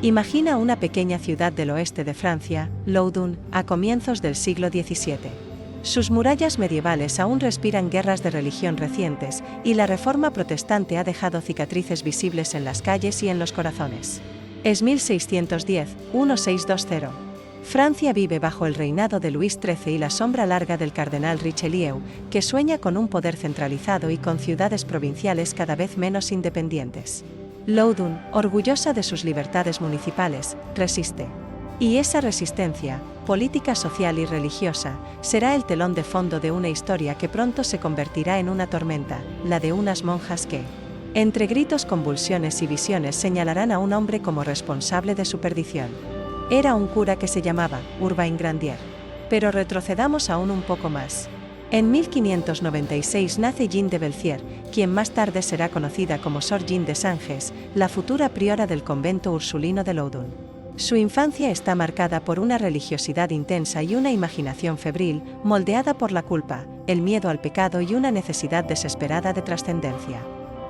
Imagina una pequeña ciudad del oeste de Francia, Loudun, a comienzos del siglo XVII. Sus murallas medievales aún respiran guerras de religión recientes, y la reforma protestante ha dejado cicatrices visibles en las calles y en los corazones. Es 1610, 1620. Francia vive bajo el reinado de Luis XIII y la sombra larga del cardenal Richelieu, que sueña con un poder centralizado y con ciudades provinciales cada vez menos independientes. Loudun, orgullosa de sus libertades municipales, resiste. Y esa resistencia, política, social y religiosa, será el telón de fondo de una historia que pronto se convertirá en una tormenta, la de unas monjas que, entre gritos, convulsiones y visiones, señalarán a un hombre como responsable de su perdición. Era un cura que se llamaba Urbain Grandier. Pero retrocedamos aún un poco más. En 1596 nace Jeanne de Belcier, quien más tarde será conocida como Sor Jeanne de Sanges, la futura priora del convento ursulino de Loudun. Su infancia está marcada por una religiosidad intensa y una imaginación febril, moldeada por la culpa, el miedo al pecado y una necesidad desesperada de trascendencia.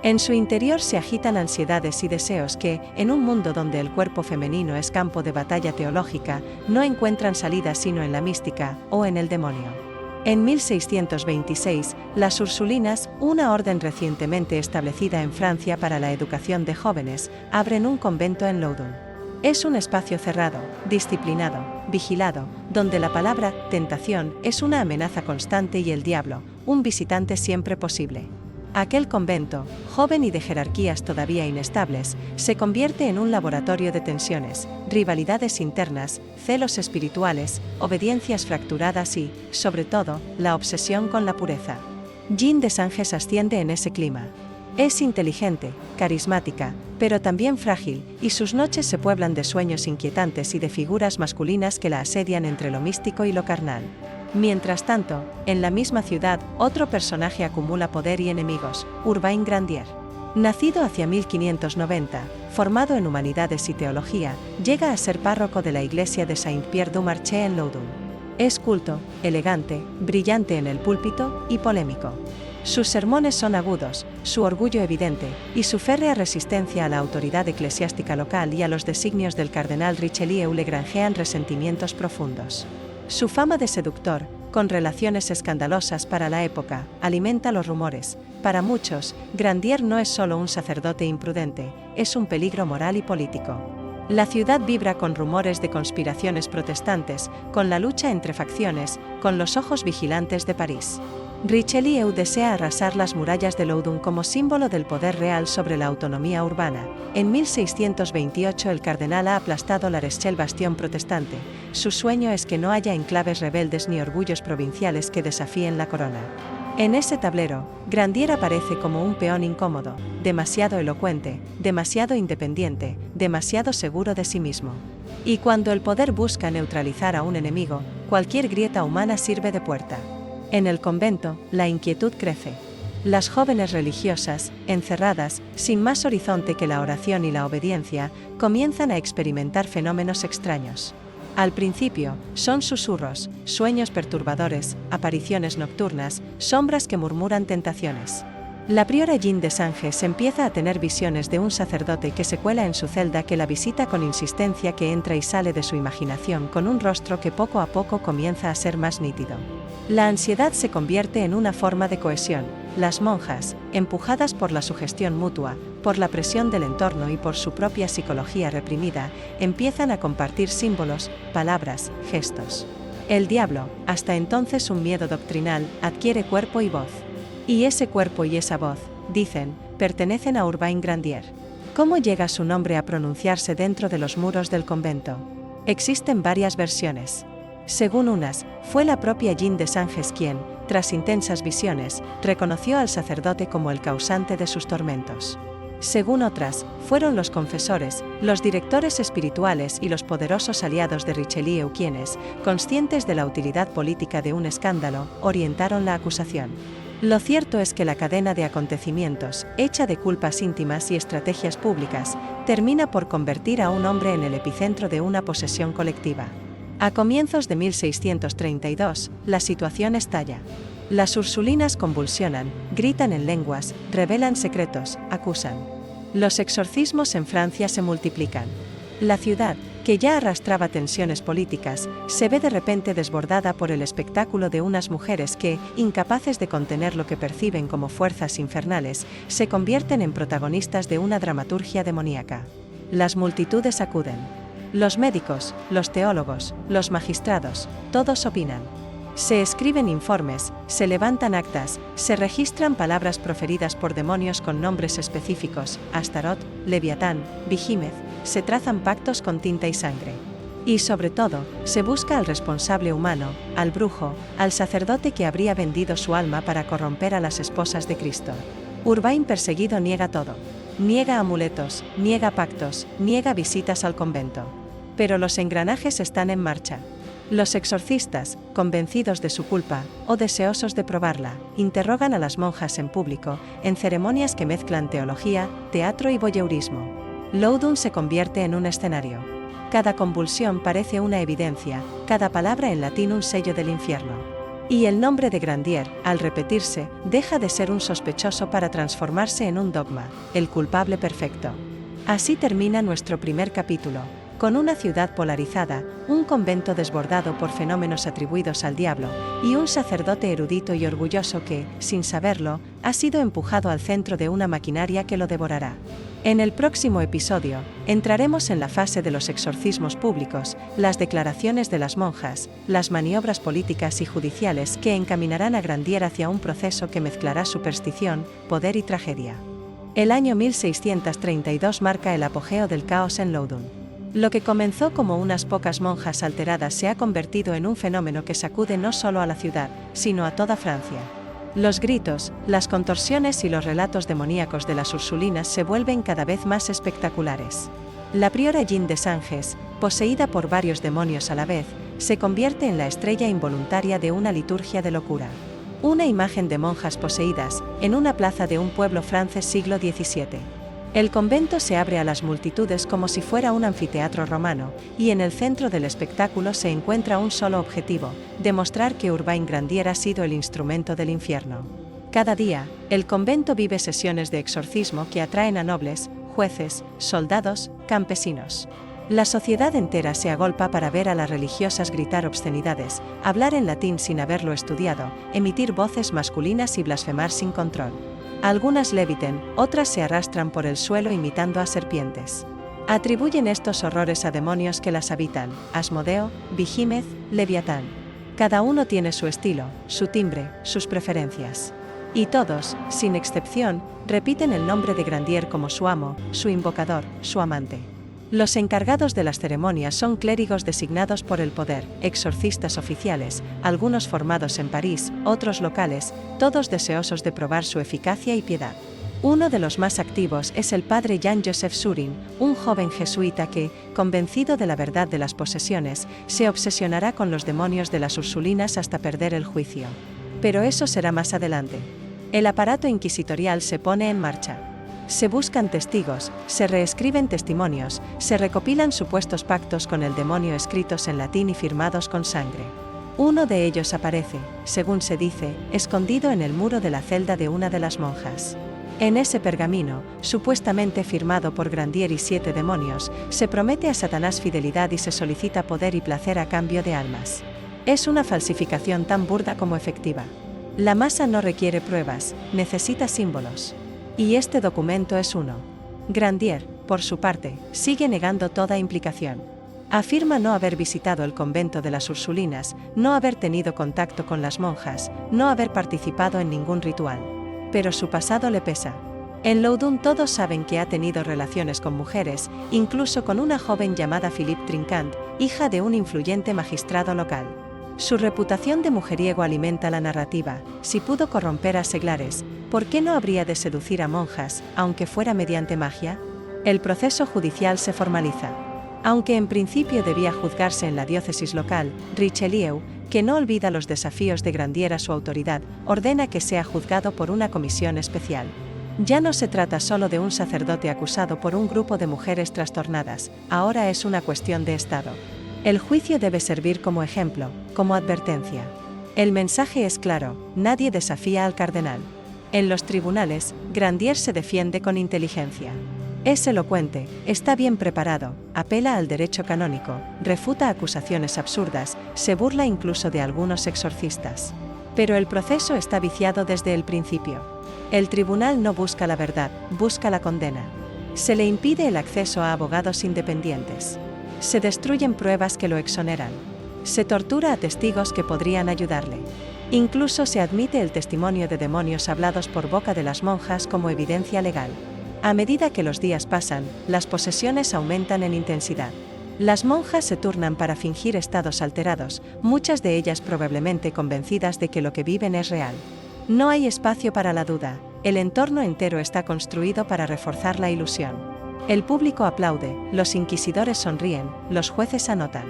En su interior se agitan ansiedades y deseos que, en un mundo donde el cuerpo femenino es campo de batalla teológica, no encuentran salida sino en la mística o en el demonio. En 1626, las Ursulinas, una orden recientemente establecida en Francia para la educación de jóvenes, abren un convento en Loudun. Es un espacio cerrado, disciplinado, vigilado, donde la palabra tentación es una amenaza constante y el diablo, un visitante siempre posible. Aquel convento, joven y de jerarquías todavía inestables, se convierte en un laboratorio de tensiones, rivalidades internas, celos espirituales, obediencias fracturadas y, sobre todo, la obsesión con la pureza. Jeanne de Sanges asciende en ese clima. Es inteligente, carismática, pero también frágil, y sus noches se pueblan de sueños inquietantes y de figuras masculinas que la asedian entre lo místico y lo carnal. Mientras tanto, en la misma ciudad, otro personaje acumula poder y enemigos, Urbain Grandier. Nacido hacia 1590, formado en humanidades y teología, llega a ser párroco de la iglesia de Saint-Pierre-du-Marché en Loudun. Es culto, elegante, brillante en el púlpito y polémico. Sus sermones son agudos, su orgullo evidente, y su férrea resistencia a la autoridad eclesiástica local y a los designios del cardenal Richelieu le granjean resentimientos profundos. Su fama de seductor, con relaciones escandalosas para la época, alimenta los rumores. Para muchos, Grandier no es solo un sacerdote imprudente, es un peligro moral y político. La ciudad vibra con rumores de conspiraciones protestantes, con la lucha entre facciones, con los ojos vigilantes de París. Richelieu desea arrasar las murallas de Loudun como símbolo del poder real sobre la autonomía urbana. En 1628 el cardenal ha aplastado la Rochelle bastión protestante. Su sueño es que no haya enclaves rebeldes ni orgullos provinciales que desafíen la corona. En ese tablero, Grandier aparece como un peón incómodo, demasiado elocuente, demasiado independiente, demasiado seguro de sí mismo. Y cuando el poder busca neutralizar a un enemigo, cualquier grieta humana sirve de puerta. En el convento, la inquietud crece. Las jóvenes religiosas, encerradas, sin más horizonte que la oración y la obediencia, comienzan a experimentar fenómenos extraños. Al principio, son susurros, sueños perturbadores, apariciones nocturnas, sombras que murmuran tentaciones. La priora Jeanne de Sanges empieza a tener visiones de un sacerdote que se cuela en su celda, que la visita con insistencia, que entra y sale de su imaginación con un rostro que poco a poco comienza a ser más nítido. La ansiedad se convierte en una forma de cohesión. Las monjas, empujadas por la sugestión mutua, por la presión del entorno y por su propia psicología reprimida, empiezan a compartir símbolos, palabras, gestos. El diablo, hasta entonces un miedo doctrinal, adquiere cuerpo y voz. Y ese cuerpo y esa voz, dicen, pertenecen a Urbain Grandier. ¿Cómo llega su nombre a pronunciarse dentro de los muros del convento? Existen varias versiones. Según unas, fue la propia Jeanne de Sanges quien, tras intensas visiones, reconoció al sacerdote como el causante de sus tormentos. Según otras, fueron los confesores, los directores espirituales y los poderosos aliados de Richelieu quienes, conscientes de la utilidad política de un escándalo, orientaron la acusación. Lo cierto es que la cadena de acontecimientos, hecha de culpas íntimas y estrategias públicas, termina por convertir a un hombre en el epicentro de una posesión colectiva. A comienzos de 1632, la situación estalla. Las ursulinas convulsionan, gritan en lenguas, revelan secretos, acusan. Los exorcismos en Francia se multiplican. La ciudad, que ya arrastraba tensiones políticas, se ve de repente desbordada por el espectáculo de unas mujeres que, incapaces de contener lo que perciben como fuerzas infernales, se convierten en protagonistas de una dramaturgia demoníaca. Las multitudes acuden. Los médicos, los teólogos, los magistrados, todos opinan. Se escriben informes, se levantan actas, se registran palabras proferidas por demonios con nombres específicos, Astarot, Leviatán, Behemoth, se trazan pactos con tinta y sangre. Y sobre todo, se busca al responsable humano, al brujo, al sacerdote que habría vendido su alma para corromper a las esposas de Cristo. Urbain perseguido niega todo. Niega amuletos, niega pactos, niega visitas al convento. Pero los engranajes están en marcha. Los exorcistas, convencidos de su culpa, o deseosos de probarla, interrogan a las monjas en público, en ceremonias que mezclan teología, teatro y voyeurismo. Loudoun se convierte en un escenario. Cada convulsión parece una evidencia, cada palabra en latín un sello del infierno. Y el nombre de Grandier, al repetirse, deja de ser un sospechoso para transformarse en un dogma, el culpable perfecto. Así termina nuestro primer capítulo. Con una ciudad polarizada, un convento desbordado por fenómenos atribuidos al diablo, y un sacerdote erudito y orgulloso que, sin saberlo, ha sido empujado al centro de una maquinaria que lo devorará. En el próximo episodio, entraremos en la fase de los exorcismos públicos, las declaraciones de las monjas, las maniobras políticas y judiciales que encaminarán a Grandier hacia un proceso que mezclará superstición, poder y tragedia. El año 1632 marca el apogeo del caos en Loudoun. Lo que comenzó como unas pocas monjas alteradas se ha convertido en un fenómeno que sacude no solo a la ciudad, sino a toda Francia. Los gritos, las contorsiones y los relatos demoníacos de las Ursulinas se vuelven cada vez más espectaculares. La priora Jeanne de Sanges, poseída por varios demonios a la vez, se convierte en la estrella involuntaria de una liturgia de locura. Una imagen de monjas poseídas, en una plaza de un pueblo francés siglo XVII. El convento se abre a las multitudes como si fuera un anfiteatro romano, y en el centro del espectáculo se encuentra un solo objetivo: demostrar que Urbain Grandier ha sido el instrumento del infierno. Cada día, el convento vive sesiones de exorcismo que atraen a nobles, jueces, soldados, campesinos. La sociedad entera se agolpa para ver a las religiosas gritar obscenidades, hablar en latín sin haberlo estudiado, emitir voces masculinas y blasfemar sin control. Algunas leviten, otras se arrastran por el suelo imitando a serpientes. Atribuyen estos horrores a demonios que las habitan: Asmodeo, Behemoth, Leviatán. Cada uno tiene su estilo, su timbre, sus preferencias. Y todos, sin excepción, repiten el nombre de Grandier como su amo, su invocador, su amante. Los encargados de las ceremonias son clérigos designados por el poder, exorcistas oficiales, algunos formados en París, otros locales, todos deseosos de probar su eficacia y piedad. Uno de los más activos es el padre Jean-Joseph Surin, un joven jesuita que, convencido de la verdad de las posesiones, se obsesionará con los demonios de las Ursulinas hasta perder el juicio. Pero eso será más adelante. El aparato inquisitorial se pone en marcha. Se buscan testigos, se reescriben testimonios, se recopilan supuestos pactos con el demonio escritos en latín y firmados con sangre. Uno de ellos aparece, según se dice, escondido en el muro de la celda de una de las monjas. En ese pergamino, supuestamente firmado por Grandier y 7 demonios, se promete a Satanás fidelidad y se solicita poder y placer a cambio de almas. Es una falsificación tan burda como efectiva. La masa no requiere pruebas, necesita símbolos. Y este documento es uno. Grandier, por su parte, sigue negando toda implicación. Afirma no haber visitado el convento de las Ursulinas, no haber tenido contacto con las monjas, no haber participado en ningún ritual. Pero su pasado le pesa. En Loudoun todos saben que ha tenido relaciones con mujeres, incluso con una joven llamada Philippe Trincant, hija de un influyente magistrado local. Su reputación de mujeriego alimenta la narrativa. Si pudo corromper a seglares, ¿por qué no habría de seducir a monjas, aunque fuera mediante magia? El proceso judicial se formaliza. Aunque en principio debía juzgarse en la diócesis local, Richelieu, que no olvida los desafíos de Grandier a su autoridad, ordena que sea juzgado por una comisión especial. Ya no se trata solo de un sacerdote acusado por un grupo de mujeres trastornadas, ahora es una cuestión de Estado. El juicio debe servir como ejemplo, como advertencia. El mensaje es claro: nadie desafía al cardenal. En los tribunales, Grandier se defiende con inteligencia. Es elocuente, está bien preparado, apela al derecho canónico, refuta acusaciones absurdas, se burla incluso de algunos exorcistas. Pero el proceso está viciado desde el principio. El tribunal no busca la verdad, busca la condena. Se le impide el acceso a abogados independientes. Se destruyen pruebas que lo exoneran. Se tortura a testigos que podrían ayudarle. Incluso se admite el testimonio de demonios hablados por boca de las monjas como evidencia legal. A medida que los días pasan, las posesiones aumentan en intensidad. Las monjas se turnan para fingir estados alterados, muchas de ellas probablemente convencidas de que lo que viven es real. No hay espacio para la duda, el entorno entero está construido para reforzar la ilusión. El público aplaude, los inquisidores sonríen, los jueces anotan.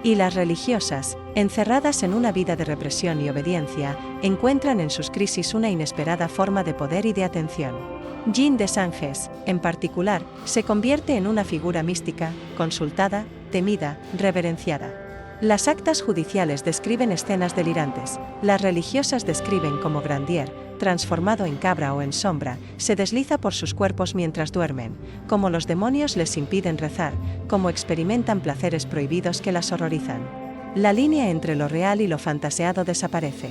Y las religiosas, encerradas en una vida de represión y obediencia, encuentran en sus crisis una inesperada forma de poder y de atención. Jean de Sanges, en particular, se convierte en una figura mística, consultada, temida, reverenciada. Las actas judiciales describen escenas delirantes, las religiosas describen cómo Grandier, transformado en cabra o en sombra, se desliza por sus cuerpos mientras duermen, cómo los demonios les impiden rezar, cómo experimentan placeres prohibidos que las horrorizan. La línea entre lo real y lo fantaseado desaparece.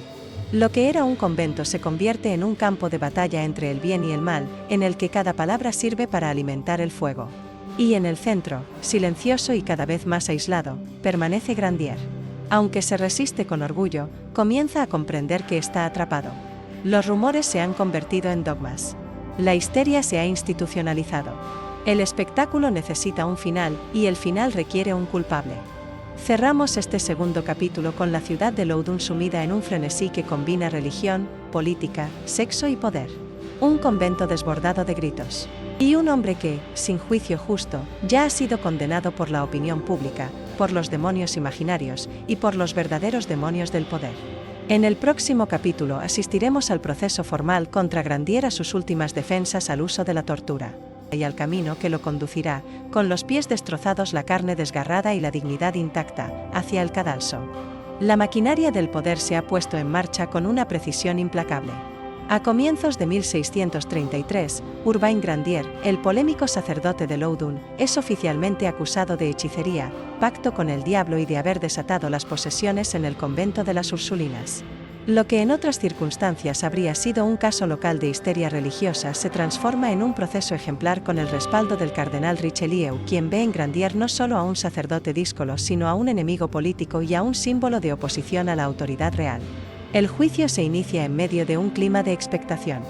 Lo que era un convento se convierte en un campo de batalla entre el bien y el mal, en el que cada palabra sirve para alimentar el fuego. Y en el centro, silencioso y cada vez más aislado, permanece Grandier. Aunque se resiste con orgullo, comienza a comprender que está atrapado. Los rumores se han convertido en dogmas. La histeria se ha institucionalizado. El espectáculo necesita un final, y el final requiere un culpable. Cerramos este segundo capítulo con la ciudad de Loudun sumida en un frenesí que combina religión, política, sexo y poder. Un convento desbordado de gritos. Y un hombre que, sin juicio justo, ya ha sido condenado por la opinión pública, por los demonios imaginarios y por los verdaderos demonios del poder. En el próximo capítulo asistiremos al proceso formal contra Grandier, a sus últimas defensas al uso de la tortura y al camino que lo conducirá, con los pies destrozados, la carne desgarrada y la dignidad intacta, hacia el cadalso. La maquinaria del poder se ha puesto en marcha con una precisión implacable. A comienzos de 1633, Urbain Grandier, el polémico sacerdote de Loudun, es oficialmente acusado de hechicería, pacto con el diablo y de haber desatado las posesiones en el convento de las Ursulinas. Lo que en otras circunstancias habría sido un caso local de histeria religiosa se transforma en un proceso ejemplar con el respaldo del cardenal Richelieu, quien ve en Grandier no solo a un sacerdote díscolo sino a un enemigo político y a un símbolo de oposición a la autoridad real. El juicio se inicia en medio de un clima de expectación.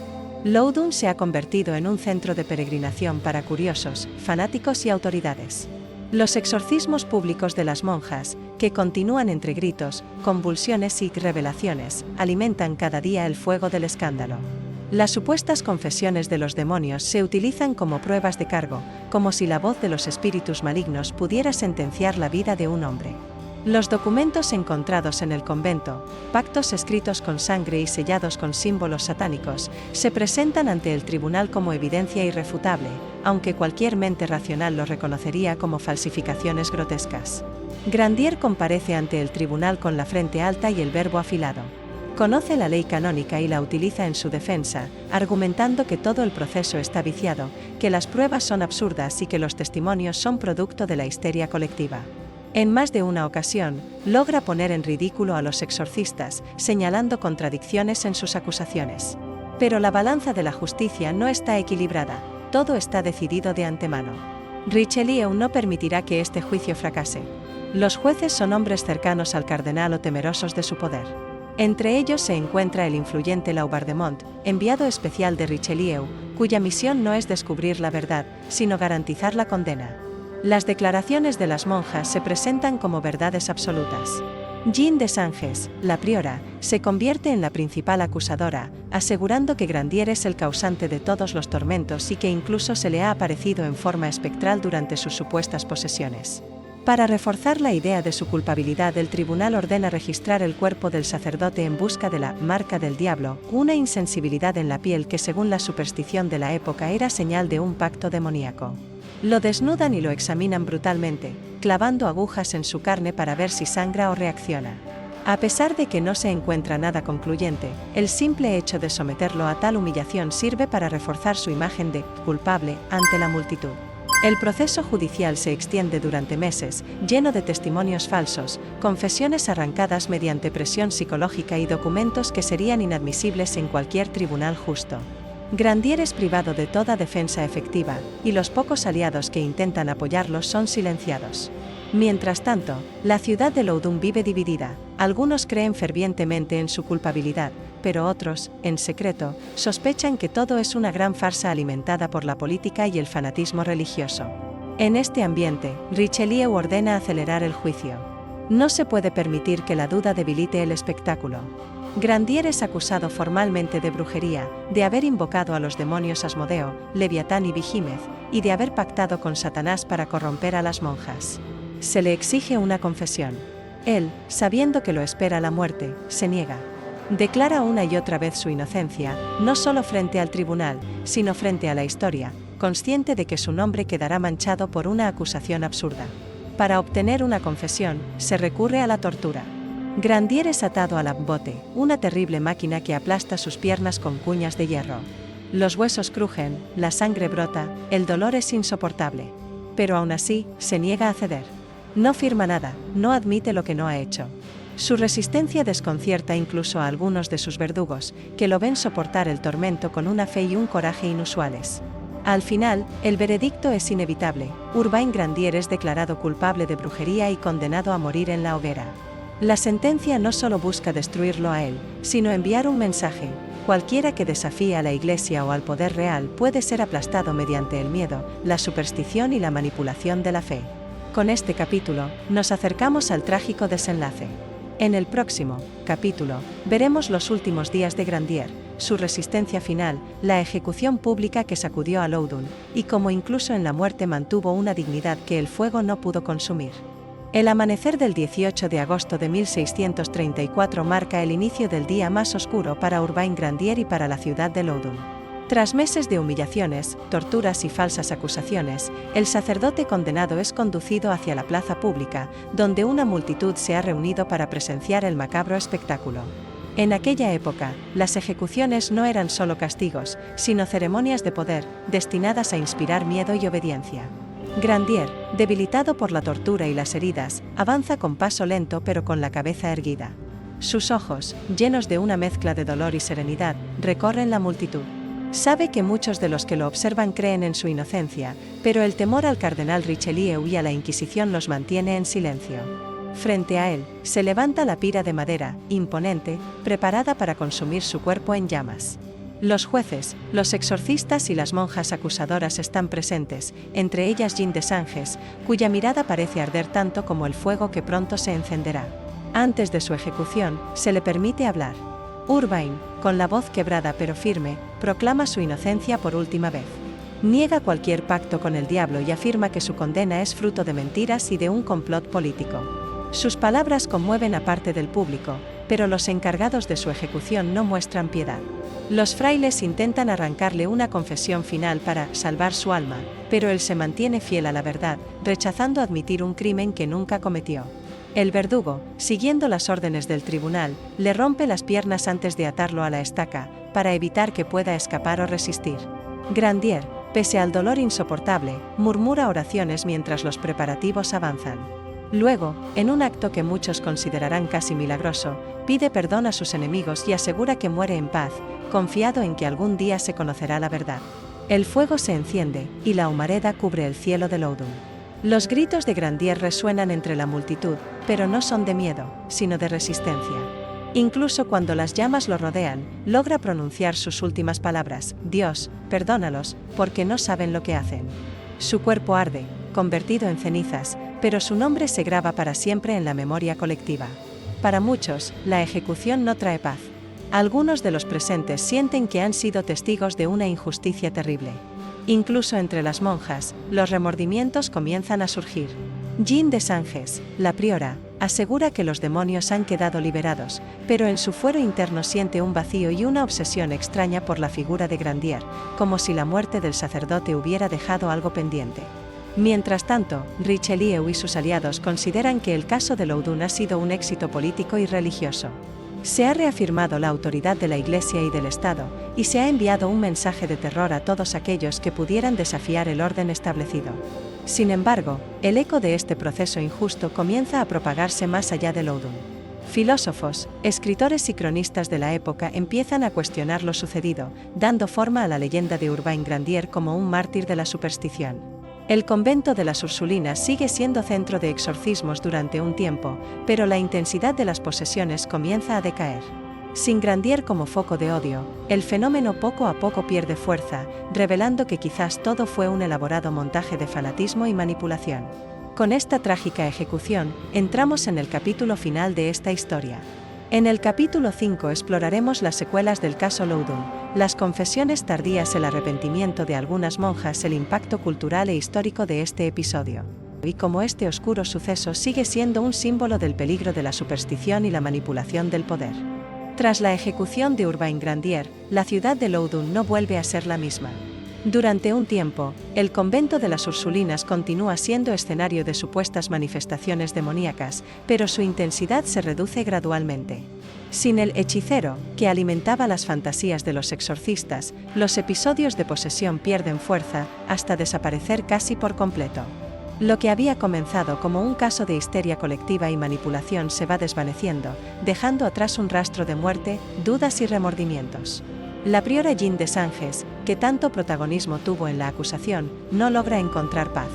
Loudun se ha convertido en un centro de peregrinación para curiosos, fanáticos y autoridades. Los exorcismos públicos de las monjas, que continúan entre gritos, convulsiones y revelaciones, alimentan cada día el fuego del escándalo. Las supuestas confesiones de los demonios se utilizan como pruebas de cargo, como si la voz de los espíritus malignos pudiera sentenciar la vida de un hombre. Los documentos encontrados en el convento, pactos escritos con sangre y sellados con símbolos satánicos, se presentan ante el tribunal como evidencia irrefutable, aunque cualquier mente racional lo reconocería como falsificaciones grotescas. Grandier comparece ante el tribunal con la frente alta y el verbo afilado. Conoce la ley canónica y la utiliza en su defensa, argumentando que todo el proceso está viciado, que las pruebas son absurdas y que los testimonios son producto de la histeria colectiva. En más de una ocasión, logra poner en ridículo a los exorcistas, señalando contradicciones en sus acusaciones. Pero la balanza de la justicia no está equilibrada, todo está decidido de antemano. Richelieu no permitirá que este juicio fracase. Los jueces son hombres cercanos al cardenal o temerosos de su poder. Entre ellos se encuentra el influyente Laubardemont, enviado especial de Richelieu, cuya misión no es descubrir la verdad, sino garantizar la condena. Las declaraciones de las monjas se presentan como verdades absolutas. Jean de Sanges, la priora, se convierte en la principal acusadora, asegurando que Grandier es el causante de todos los tormentos y que incluso se le ha aparecido en forma espectral durante sus supuestas posesiones. Para reforzar la idea de su culpabilidad, el tribunal ordena registrar el cuerpo del sacerdote en busca de la marca del diablo, una insensibilidad en la piel que según la superstición de la época era señal de un pacto demoníaco. Lo desnudan y lo examinan brutalmente, clavando agujas en su carne para ver si sangra o reacciona. A pesar de que no se encuentra nada concluyente, el simple hecho de someterlo a tal humillación sirve para reforzar su imagen de culpable ante la multitud. El proceso judicial se extiende durante meses, lleno de testimonios falsos, confesiones arrancadas mediante presión psicológica y documentos que serían inadmisibles en cualquier tribunal justo. Grandier es privado de toda defensa efectiva, y los pocos aliados que intentan apoyarlo son silenciados. Mientras tanto, la ciudad de Loudun vive dividida. Algunos creen fervientemente en su culpabilidad, pero otros, en secreto, sospechan que todo es una gran farsa alimentada por la política y el fanatismo religioso. En este ambiente, Richelieu ordena acelerar el juicio. No se puede permitir que la duda debilite el espectáculo. Grandier es acusado formalmente de brujería, de haber invocado a los demonios Asmodeo, Leviatán y Vigímez, y de haber pactado con Satanás para corromper a las monjas. Se le exige una confesión. Él, sabiendo que lo espera la muerte, se niega. Declara una y otra vez su inocencia, no solo frente al tribunal, sino frente a la historia, consciente de que su nombre quedará manchado por una acusación absurda. Para obtener una confesión, se recurre a la tortura. Grandier es atado al bote, una terrible máquina que aplasta sus piernas con cuñas de hierro. Los huesos crujen, la sangre brota, el dolor es insoportable. Pero aún así, se niega a ceder. No firma nada, no admite lo que no ha hecho. Su resistencia desconcierta incluso a algunos de sus verdugos, que lo ven soportar el tormento con una fe y un coraje inusuales. Al final, el veredicto es inevitable. Urbain Grandier es declarado culpable de brujería y condenado a morir en la hoguera. La sentencia no solo busca destruirlo a él, sino enviar un mensaje. Cualquiera que desafíe a la Iglesia o al poder real puede ser aplastado mediante el miedo, la superstición y la manipulación de la fe. Con este capítulo, nos acercamos al trágico desenlace. En el próximo capítulo, veremos los últimos días de Grandier, su resistencia final, la ejecución pública que sacudió a Loudun, y cómo incluso en la muerte mantuvo una dignidad que el fuego no pudo consumir. El amanecer del 18 de agosto de 1634 marca el inicio del día más oscuro para Urbain Grandier y para la ciudad de Loudun. Tras meses de humillaciones, torturas y falsas acusaciones, el sacerdote condenado es conducido hacia la plaza pública, donde una multitud se ha reunido para presenciar el macabro espectáculo. En aquella época, las ejecuciones no eran solo castigos, sino ceremonias de poder, destinadas a inspirar miedo y obediencia. Grandier, debilitado por la tortura y las heridas, avanza con paso lento pero con la cabeza erguida. Sus ojos, llenos de una mezcla de dolor y serenidad, recorren la multitud. Sabe que muchos de los que lo observan creen en su inocencia, pero el temor al cardenal Richelieu y a la Inquisición los mantiene en silencio. Frente a él, se levanta la pira de madera, imponente, preparada para consumir su cuerpo en llamas. Los jueces, los exorcistas y las monjas acusadoras están presentes, entre ellas Jeanne de Sanges, cuya mirada parece arder tanto como el fuego que pronto se encenderá. Antes de su ejecución, se le permite hablar. Urbain, con la voz quebrada pero firme, proclama su inocencia por última vez. Niega cualquier pacto con el diablo y afirma que su condena es fruto de mentiras y de un complot político. Sus palabras conmueven a parte del público, pero los encargados de su ejecución no muestran piedad. Los frailes intentan arrancarle una confesión final para salvar su alma, pero él se mantiene fiel a la verdad, rechazando admitir un crimen que nunca cometió. El verdugo, siguiendo las órdenes del tribunal, le rompe las piernas antes de atarlo a la estaca, para evitar que pueda escapar o resistir. Grandier, pese al dolor insoportable, murmura oraciones mientras los preparativos avanzan. Luego, en un acto que muchos considerarán casi milagroso, pide perdón a sus enemigos y asegura que muere en paz, confiado en que algún día se conocerá la verdad. El fuego se enciende, y la humareda cubre el cielo de Loudun. Los gritos de Grandier resuenan entre la multitud, pero no son de miedo, sino de resistencia. Incluso cuando las llamas lo rodean, logra pronunciar sus últimas palabras: Dios, perdónalos, porque no saben lo que hacen. Su cuerpo arde, convertido en cenizas, pero su nombre se graba para siempre en la memoria colectiva. Para muchos, la ejecución no trae paz. Algunos de los presentes sienten que han sido testigos de una injusticia terrible. Incluso entre las monjas, los remordimientos comienzan a surgir. Jeanne de Sanges, la priora, asegura que los demonios han quedado liberados, pero en su fuero interno siente un vacío y una obsesión extraña por la figura de Grandier, como si la muerte del sacerdote hubiera dejado algo pendiente. Mientras tanto, Richelieu y sus aliados consideran que el caso de Loudun ha sido un éxito político y religioso. Se ha reafirmado la autoridad de la Iglesia y del Estado, y se ha enviado un mensaje de terror a todos aquellos que pudieran desafiar el orden establecido. Sin embargo, el eco de este proceso injusto comienza a propagarse más allá de Loudun. Filósofos, escritores y cronistas de la época empiezan a cuestionar lo sucedido, dando forma a la leyenda de Urbain Grandier como un mártir de la superstición. El convento de las Ursulinas sigue siendo centro de exorcismos durante un tiempo, pero la intensidad de las posesiones comienza a decaer. Sin Grandier como foco de odio, el fenómeno poco a poco pierde fuerza, revelando que quizás todo fue un elaborado montaje de fanatismo y manipulación. Con esta trágica ejecución, entramos en el capítulo final de esta historia. En el capítulo 5 exploraremos las secuelas del caso Loudun, las confesiones tardías, el arrepentimiento de algunas monjas, el impacto cultural e histórico de este episodio, y cómo este oscuro suceso sigue siendo un símbolo del peligro de la superstición y la manipulación del poder. Tras la ejecución de Urbain Grandier, la ciudad de Loudun no vuelve a ser la misma. Durante un tiempo, el convento de las Ursulinas continúa siendo escenario de supuestas manifestaciones demoníacas, pero su intensidad se reduce gradualmente. Sin el hechicero, que alimentaba las fantasías de los exorcistas, los episodios de posesión pierden fuerza, hasta desaparecer casi por completo. Lo que había comenzado como un caso de histeria colectiva y manipulación se va desvaneciendo, dejando atrás un rastro de muerte, dudas y remordimientos. La priora Jeanne de Sanges, que tanto protagonismo tuvo en la acusación, no logra encontrar paz.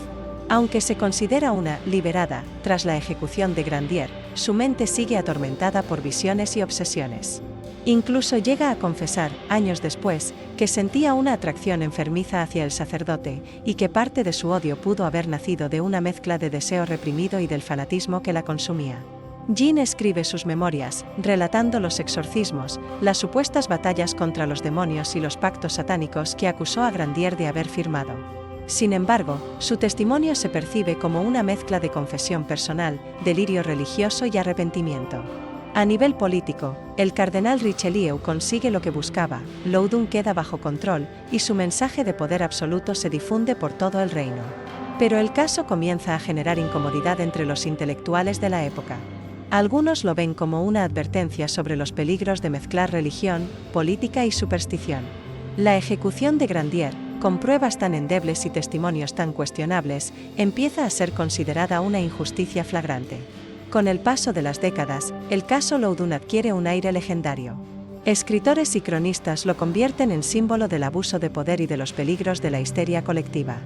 Aunque se considera una liberada tras la ejecución de Grandier, su mente sigue atormentada por visiones y obsesiones. Incluso llega a confesar, años después, que sentía una atracción enfermiza hacia el sacerdote, y que parte de su odio pudo haber nacido de una mezcla de deseo reprimido y del fanatismo que la consumía. Jeanne escribe sus memorias, relatando los exorcismos, las supuestas batallas contra los demonios y los pactos satánicos que acusó a Grandier de haber firmado. Sin embargo, su testimonio se percibe como una mezcla de confesión personal, delirio religioso y arrepentimiento. A nivel político, el cardenal Richelieu consigue lo que buscaba, Loudun queda bajo control, y su mensaje de poder absoluto se difunde por todo el reino. Pero el caso comienza a generar incomodidad entre los intelectuales de la época. Algunos lo ven como una advertencia sobre los peligros de mezclar religión, política y superstición. La ejecución de Grandier, con pruebas tan endebles y testimonios tan cuestionables, empieza a ser considerada una injusticia flagrante. Con el paso de las décadas, el caso Loudun adquiere un aire legendario. Escritores y cronistas lo convierten en símbolo del abuso de poder y de los peligros de la histeria colectiva.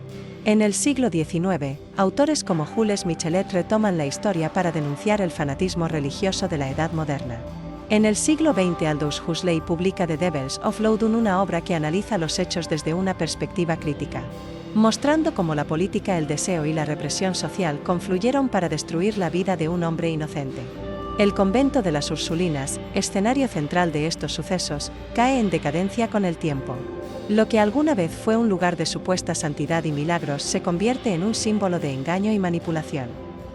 En el siglo XIX, autores como Jules Michelet retoman la historia para denunciar el fanatismo religioso de la Edad Moderna. En el siglo XX, Aldous Huxley publica The Devils of Loudun, una obra que analiza los hechos desde una perspectiva crítica, mostrando cómo la política, el deseo y la represión social confluyeron para destruir la vida de un hombre inocente. El convento de las Ursulinas, escenario central de estos sucesos, cae en decadencia con el tiempo. Lo que alguna vez fue un lugar de supuesta santidad y milagros se convierte en un símbolo de engaño y manipulación.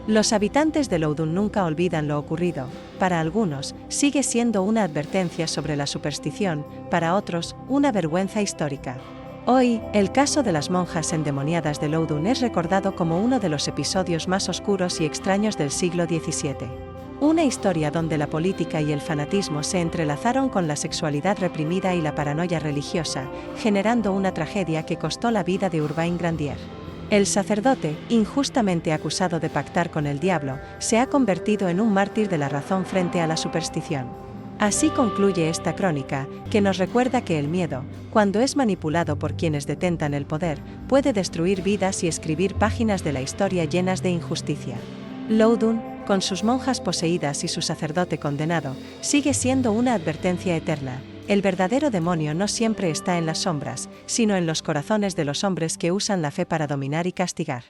Los habitantes de Loudun nunca olvidan lo ocurrido. Para algunos, sigue siendo una advertencia sobre la superstición, para otros, una vergüenza histórica. Hoy, el caso de las monjas endemoniadas de Loudun es recordado como uno de los episodios más oscuros y extraños del siglo XVII. Una historia donde la política y el fanatismo se entrelazaron con la sexualidad reprimida y la paranoia religiosa, generando una tragedia que costó la vida de Urbain Grandier. El sacerdote, injustamente acusado de pactar con el diablo, se ha convertido en un mártir de la razón frente a la superstición. Así concluye esta crónica, que nos recuerda que el miedo, cuando es manipulado por quienes detentan el poder, puede destruir vidas y escribir páginas de la historia llenas de injusticia. Loudun, con sus monjas poseídas y su sacerdote condenado, sigue siendo una advertencia eterna. El verdadero demonio no siempre está en las sombras, sino en los corazones de los hombres que usan la fe para dominar y castigar.